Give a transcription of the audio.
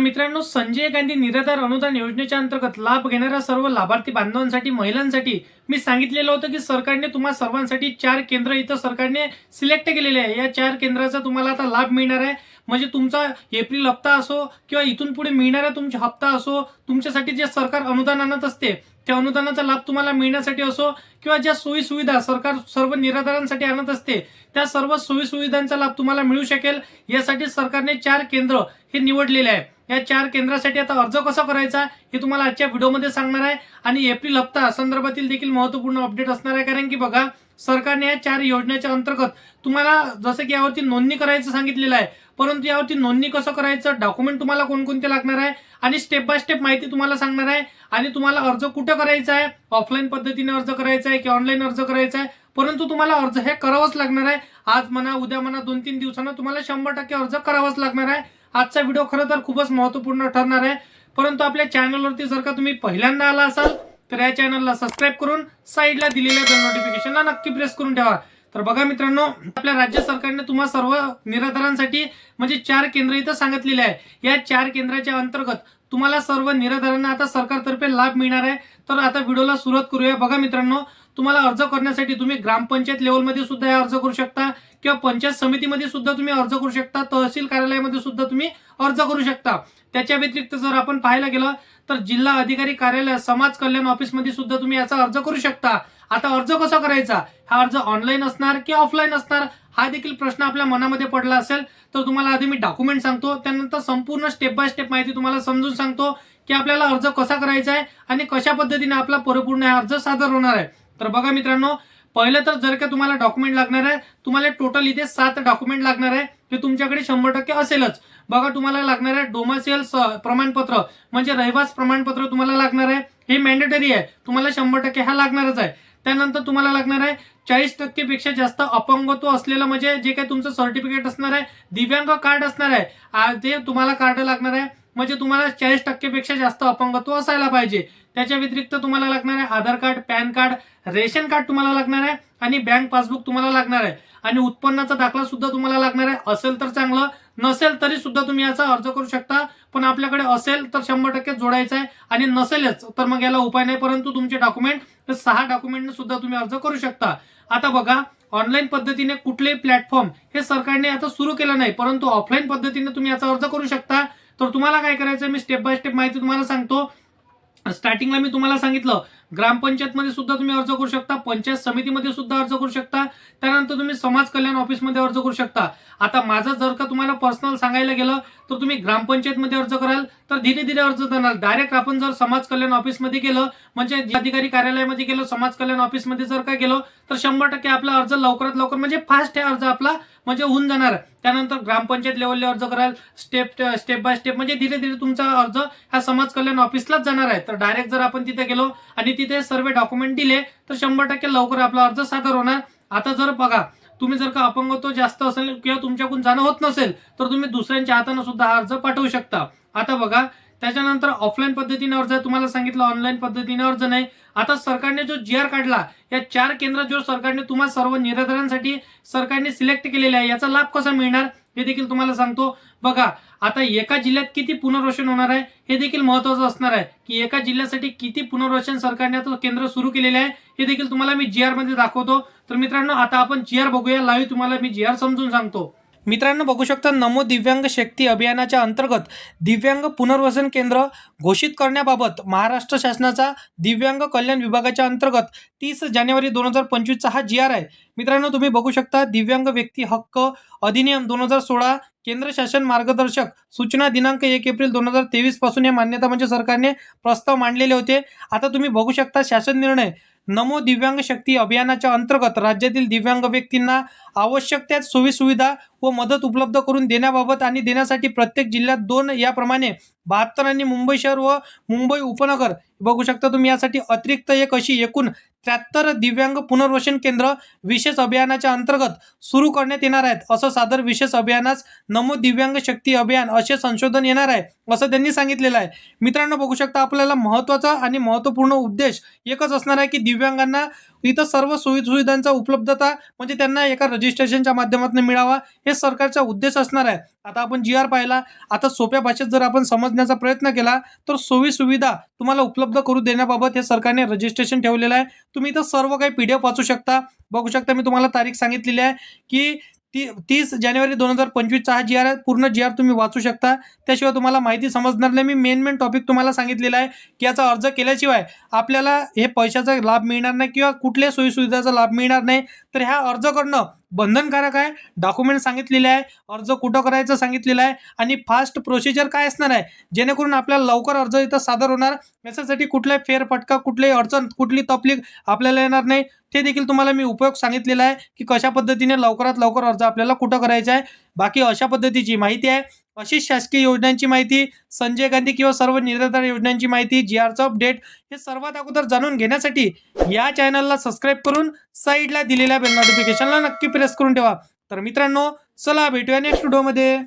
मित्रांनो, संजय गांधी निराधार अनुदान योजनेच्या अंतर्गत लाभ घेणाऱ्या सर्व लाभार्थी बांधवांसाठी, महिलांसाठी मी सांगितलेलं होतं की सरकारने तुम्हा सर्वांसाठी 4 केंद्र इथं सरकारने सिलेक्ट केलेले आहे। या 4 केंद्राचा तुम्हाला आता लाभ मिळणार आहे। म्हणजे तुमचा एप्रिल हप्ता असो किंवा इथून पुढे मिळणारा तुमचा हप्ता असो, तुमच्यासाठी जे सरकार अनुदान आणत असते त्या अनुदानाचा लाभ तुम्हाला मिळण्यासाठी असो किंवा ज्या सोयी सुविधा सरकार सर्व निराधारांसाठी आणत असते त्या सर्व सोयी सुविधांचा लाभ तुम्हाला मिळू शकेल, यासाठी सरकारने 4 केंद्र हे निवडलेले आहे। या 4 केंद्रासाठी आता अर्ज कसा करायचा हे तुम्हाला आजच्या व्हिडिओमध्ये सांगणार आहे आणि एप्रिल हप्ता संदर्भातील देखील महत्त्वपूर्ण अपडेट असणार आहे। कारण की बघा, सरकारने या 4 योजनेच्या अंतर्गत तुम्हाला जसं की यावरती नोंदणी करायचं सांगितलेलं आहे, परंतु यावरती नोंदणी कसं करायचं, डॉक्युमेंट तुम्हाला कोणकोणते लागणार आहे आणि स्टेप बाय स्टेप माहिती तुम्हाला सांगणार आहे। आणि तुम्हाला अर्ज कुठं करायचा आहे, ऑफलाईन पद्धतीने अर्ज करायचा आहे की ऑनलाईन अर्ज करायचा आहे, परंतु तुम्हाला अर्ज हे करावंच लागणार आहे। आज म्हणा, उद्या म्हणा, 2-3 दिवसांना तुम्हाला 100% अर्ज करावाच लागणार आहे। आजचा व्हिडिओ खरं तर खूपच महत्त्वपूर्ण ठरणार आहे। परंतु आपल्या चॅनलवरती जर का तुम्ही पहिल्यांदा आला असाल तर या चॅनलला सबस्क्राईब करून साईडला दिलेल्या बेल नोटिफिकेशनला नक्की प्रेस करून ठेवा। तर बघा मित्रांनो, आपल्या राज्य सरकारने तुम्हा सर्व निराधारांसाठी म्हणजे 4 केंद्र इथं सांगितलेले आहे। या 4 केंद्राच्या अंतर्गत तुम्हाला सर्व निराधारांना आता सरकारतर्फे लाभ मिळणार आहे। तर आता व्हिडिओला सुरुवात करूया। बघा मित्रांनो, तुम्हाला अर्ज करण्यासाठी तुम्ही ग्रामपंचायत लेवलमध्ये सुद्धा अर्ज करू शकता किंवा पंचायत समितीमध्ये सुद्धा तुम्ही अर्ज करू शकता, तहसील कार्यालयामध्ये सुद्धा तुम्ही अर्ज करू शकता। त्याच्या व्यतिरिक्त जर आपण पाहायला गेलं तर जिल्हा अधिकारी कार्यालय, समाज कल्याण ऑफिसमध्ये सुद्धा तुम्ही याचा अर्ज करू शकता। आता अर्ज कसा करायचा, हा अर्ज ऑनलाईन असणार की ऑफलाईन असणार, हा देखील प्रश्न आपल्या मनामध्ये पडला असेल तर तुम्हाला आधी मी डॉक्युमेंट सांगतो, त्यानंतर संपूर्ण स्टेप बाय स्टेप माहिती तुम्हाला समजून सांगतो की आपल्याला अर्ज कसा करायचा आहे आणि कशा पद्धतीने आपला परिपूर्ण अर्ज सादर होणार आहे। तर बघा मित्रांनो, पहिलं तर जर का तुम्हाला डॉक्युमेंट लागणार आहे, तुम्हाला टोटल इथे 7 डॉक्युमेंट लागणार आहे, ते तुमच्याकडे 100% असेलच। बघा, तुम्हाला लागणार आहे डोमासियल प्रमाणपत्र म्हणजे रहिवास प्रमाणपत्र तुम्हाला लागणार आहे, हे मॅन्डेटरी आहे, तुम्हाला 100% हा लागणारच आहे। त्यानंतर तुम्हाला लागणार आहे 40% पेक्षा जास्त अपंगत्व असलेलं म्हणजे जे काही तुमचं सर्टिफिकेट असणार आहे, दिव्यांग कार्ड असणार आहे, ते तुम्हाला कार्ड लागणार आहे, म्हणजे तुम्हाला 40% पेक्षा जास्त अपंगत्व असायला पाहिजे। त्याच्या व्यतिरिक्त तुम्हाला लागणार आहे Aadhaar card, PAN card, ration card तुम्हाला लागणार आहे आणि बँक पासबुक तुम्हाला लागणार आहे आणि उत्पन्नाचा दाखला सुद्धा तुम्हाला लागणार आहे। असेल तर चांगलं, नसेल तरी सुद्धा तुम्ही याचा अर्ज करू शकता, पण आपल्याकडे असेल तर 100% जोडायचा आहे आणि नसेलच तर मग याला उपाय नाही। परंतु तुमचे डॉक्युमेंट 6 डॉक्युमेंटने सुद्धा तुम्ही अर्ज करू शकता। आता बघा, ऑनलाईन पद्धतीने कुठलेही प्लॅटफॉर्म हे सरकारने आता सुरू केलं नाही, परंतु ऑफलाईन पद्धतीने तुम्ही याचा अर्ज करू शकता। तर तुम्हाला काय करायचं, मी स्टेप बाय स्टेप माहिती तुम्हाला सांगतो। स्टार्टिंगला मी तुम्हाला सांगितलं ग्रामपंचायत मध्ये सुद्धा तुम्ही अर्ज करू शकता, पंचायत समितीमध्ये सुद्धा अर्ज करू शकता, त्यानंतर तुम्ही समाज कल्याण ऑफिसमध्ये अर्ज करू शकता। आता माझं जर का तुम्हाला पर्सनल सांगायला गेलं तर तुम्ही ग्रामपंचायत मध्ये अर्ज कराल तर धीरे धीरे अर्ज करणार। डायरेक्ट आपण जर समाज कल्याण ऑफिसमध्ये गेलं म्हणजे अधिकारी कार्यालयामध्ये गेलो, समाज कल्याण ऑफिसमध्ये जर का गेलो तर 100% आपला अर्ज लवकरात लवकर म्हणजे फास्ट आहे अर्ज आपला म्हणजे होऊन जाणार। त्यानंतर ग्रामपंचायत लेवलला अर्ज कराल, स्टेप बाय स्टेप म्हणजे धीरे धीरे तुमचा अर्ज ह्या समाज कल्याण ऑफिसलाच जाणार आहे। तर डायरेक्ट जर आपण तिथे गेलो आणि तिथे सर्व डॉक्युमेंट दिले तर 100% लवकर आपला अर्ज सादर होणार। आता जर बघा, तुम्ही जर का अपंगत्व जास्त असेल किंवा तुमच्याकडून जाणं होत नसेल तर तुम्ही दुसऱ्यांच्या हाताने सुद्धा अर्ज पाठवू शकता। आता बघा, त्याच्यानंतर ऑफलाईन पद्धतीने अर्ज तुम्हाला सांगितलं, ऑनलाईन पद्धतीने अर्ज नाही। आता सरकारने जो GR काढला, या 4 केंद्र जो सरकारने तुम्हा सर्व निराधारांसाठी सरकारने सिलेक्ट केलेले आहे, याचा लाभ कसा मिळणार हे देखील तुम्हाला सांगतो। बघा, आता एका जिल्ह्यात किती पुनर्वसन होणार आहे हे देखील महत्त्वाचं असणार आहे की एका जिल्ह्यासाठी किती पुनर्वसन सरकारने आता केंद्र सुरू केलेले आहे हे देखील तुम्हाला मी GR मध्ये दाखवतो। तर मित्रांनो, आता आपण GR बघूया लाईव्ह, तुम्हाला मी GR समजून सांगतो। मित्रांनो, बघू शकता, नमो दिव्यांग शक्ती अभियानाच्या अंतर्गत दिव्यांग पुनर्वसन केंद्र घोषित करण्याबाबत महाराष्ट्र शासनाचा दिव्यांग कल्याण विभागाच्या अंतर्गत 30 जानेवारी 2025 हा GR आहे। मित्रांनो, तुम्ही बघू शकता, दिव्यांग व्यक्ती हक्क अधिनियम 2016 केंद्र शासन मार्गदर्शक सूचना दिनांक 1 एप्रिल 2023 पासून या मान्यता म्हणजे सरकारने प्रस्ताव मांडलेले होते। आता तुम्ही बघू शकता, शासन निर्णय नमो दिव्यांग शक्ती अभियानाच्या अंतर्गत राज्यातील दिव्यांग व्यक्तींना आवश्यक त्या सोयी सुविधा व मदत उपलब्ध करून देण्याबाबत आणि देण्यासाठी प्रत्येक जिल्ह्यात 2 याप्रमाणे 72 आणि मुंबई शहर व मुंबई उपनगर बघू शकता तुम्ही, यासाठी अतिरिक्त एक अशी एकूण 73 दिव्यांग पुनर्वसन केंद्र विशेष अभियानाच्या अंतर्गत सुरू करण्यात येणार आहेत। असं सादर विशेष अभियानास नमो दिव्यांग शक्ती अभियान असे संशोधन येणार आहे असं त्यांनी सांगितलेलं आहे। मित्रांनो, बघू शकता, आपल्याला महत्त्वाचा आणि महत्त्वपूर्ण उद्देश एकच असणार आहे की दिव्यांगांना इथं सर्व सोयीसुविधांचा उपलब्धता म्हणजे त्यांना एका रजिस्ट्रेशनच्या माध्यमातून मिळावा हे सरकारचा उद्देश असणार आहे. आता आपण GR पाहिला. आता सोप्या भाषेत जर आपण समजण्याचा प्रयत्न केला तर सोयी सुविधा तुम्हाला उपलब्ध करू देण्याबाबत हे सरकारने रजिस्ट्रेशन ठेवलेलं आहे. तुम्ही इथं सर्व काही PDF वाचू शकता. बघू शकता मी तुम्हाला तारीख सांगितलेली आहे की 30 जानेवारी 2025 हा GR आहे. पूर्ण GR तुम्ही वाचू शकता. त्याशिवाय तुम्हाला माहिती समजणार नाही. मी मेन टॉपिक तुम्हाला सांगितलेला आहे की याचा अर्ज केल्याशिवाय आपल्याला हे पैशाचा लाभ मिळणार नाही किंवा कुठल्याही सोयीसुविधाचा लाभ मिळणार नाही. तर ह्या अर्ज करणं बंधनकारक आहे. डॉक्युमेंट सांगितलेले आहे, अर्ज कुठं करायचं सांगितलेलं आहे आणि फास्ट प्रोसिजर काय असणार आहे जेणेकरून आपल्याला लवकर अर्ज इथं सादर होणार. याच्यासाठी कुठलाही फेरफटका, कुठलीही अडचण, कुठली तकलीफ आपल्याला येणार नाही. ते देखील तुम्हाला मी उपयोग सांगितलेला आहे की कशा पद्धतीने लवकरात लवकर अर्ज आपल्याला कुठं करायचा आहे. बाकी अशा पद्धतीची माहिती आहे. अशीच शासकीय योजनांची माहिती, संजय गांधी किंवा सर्व निराधार योजनांची माहिती, GRचं अपडेट हे सर्वात अगोदर जाणून घेण्यासाठी या चॅनलला सबस्क्राईब करून साईडला दिलेल्या बेल नोटिफिकेशनला नक्की प्रेस करून ठेवा. तर मित्रांनो, चला भेटूया नेक्स्ट व्हिडिओमध्ये.